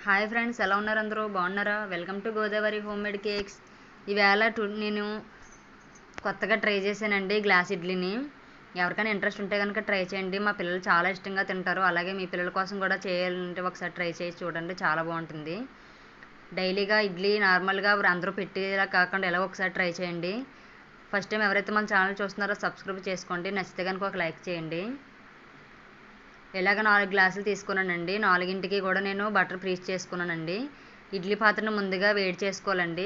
Hi friends, ఎలా ఉన్నారు? అందరూ బాగున్నారా? Welcome to Godavari home made cakes. ఈవేళ నేను కొత్తగా ట్రై చేశానండి గ్లాస్ ఇడ్లీని. ఎవరికైనా ఇంట్రెస్ట్ ఉంటే కనుక ట్రై చేయండి. మా పిల్లలు చాలా ఇష్టంగా తింటారు. అలాగే మీ పిల్లల కోసం కూడా చేయాలంటే ఒకసారి ట్రై చేసి చూడండి, చాలా బాగుంటుంది. డైలీగా ఇడ్లీ నార్మల్గా అందరూ పెట్టేలా కాకుండా ఎలా ఒకసారి ట్రై చేయండి. ఫస్ట్ టైం ఎవరైతే మన ఛానల్ చూస్తున్నారో సబ్స్క్రైబ్ చేసుకోండి. నచ్చితే కనుక ఒక లైక్ చేయండి. ఇలాగ 4 గ్లాసులు తీసుకున్నానండి. 4కి కూడా నేను బటర్ ప్రీస్ చేసుకున్నానండి. ఇడ్లీ పాత్రను ముందుగా వేడి చేసుకోవాలండి.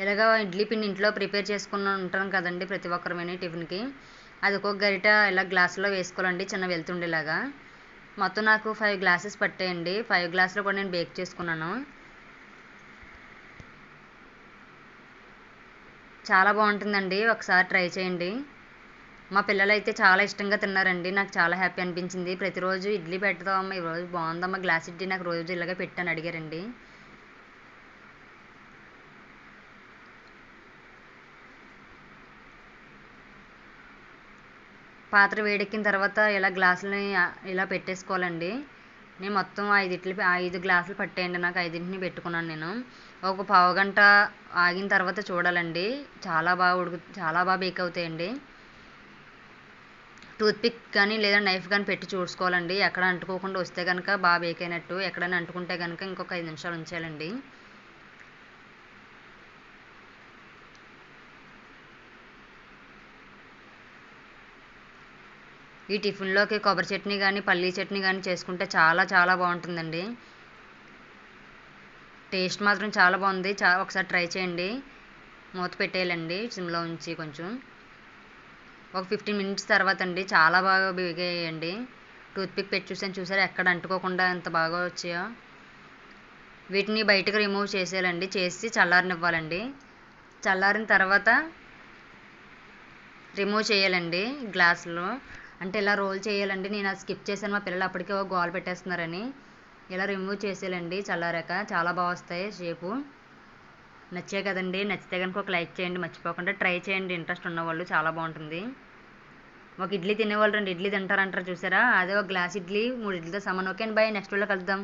ఇలాగ ఇడ్లీ పిండి ఇంట్లో ప్రిపేర్ చేసుకుని ఉంటాం కదండి ప్రతి ఒక్కరమని టిఫిన్కి. అది ఒక్కొక్క గరిట ఇలా గ్లాసులో వేసుకోవాలండి, చిన్న వెళ్తుండేలాగా. మొత్తం నాకు 5 గ్లాసెస్ పట్టాయండి. 5 గ్లాసులు కూడా నేను బేక్ చేసుకున్నాను. చాలా బాగుంటుందండి, ఒకసారి ట్రై చేయండి. మా పిల్లలు అయితే చాలా ఇష్టంగా తిన్నారండి. నాకు చాలా హ్యాపీ అనిపించింది. ప్రతిరోజు ఇడ్లీ పెడతామమ్మా, ఈరోజు బాగుందమ్మా గ్లాస్ ఇడ్లీ, నాకు రోజు ఇలాగే పెట్టని అడిగారండి. పాత్ర వేడెక్కిన తర్వాత ఇలా గ్లాసులని ఇలా పెట్టేసుకోవాలండి. నేను మొత్తం 5 గ్లాసులు పట్టేయండి. నాకు 5ని పెట్టుకున్నాను నేను. ఒక పావు గంట ఆగిన తర్వాత చూడాలండి, చాలా బాగా బేక్ అవుతాయండి. టూత్పిక్ కానీ లేదా నైఫ్ కానీ పెట్టి చూసుకోవాలండి. ఎక్కడ అంటుకోకుండా వస్తే కనుక బాగా బేక్ అయినట్టు. ఎక్కడైనా అంటుకుంటే కనుక ఇంకొక 5 నిమిషాలు ఉంచాలండి. ఈ టిఫిన్లోకి కొబ్బరి చట్నీ కానీ పల్లీ చట్నీ కానీ చేసుకుంటే చాలా చాలా బాగుంటుందండి. టేస్ట్ మాత్రం చాలా బాగుంది. ఒకసారి ట్రై చేయండి. మూత పెట్టేయాలండి సిమ్లో ఉంచి కొంచెం. ఒక 15 మినిట్స్ తర్వాత అండి చాలా బాగా బేగాయండి. టూత్పిక్ పెట్టి చూసారా ఎక్కడ అంటుకోకుండా ఎంత బాగా వచ్చాయో. వీటిని బయటకు రిమూవ్ చేసేయాలండి, చేసి చల్లారనివ్వాలండి. చల్లారిన తర్వాత రిమూవ్ చేయాలండి గ్లాసులో. అంటే ఇలా రోల్ చేయాలండి. నేను అది స్కిప్ చేశాను, మా పిల్లలు అప్పటికే గోల పెట్టేస్తున్నారని. ఇలా రిమూవ్ చేసేయాలండి చల్లారాక. చాలా బాగా వస్తాయి షేపు. నచ్చే కదండి, నచ్చితే కనుక ఒక లైక్ చేయండి, మర్చిపోకుండా ట్రై చేయండి. ఇంట్రెస్ట్ ఉన్నవాళ్ళు చాలా బాగుంటుంది. ఒక ఇడ్లీ తినేవాళ్ళు 2 ఇడ్లీ తింటారంటారు చూసారా, అదే ఒక గ్లాస్ ఇడ్లీ 3 ఇడ్లీతో సమానం. ఓకే అండి, బాయ్. నెక్స్ట్ వీడియోలో కలుద్దాం.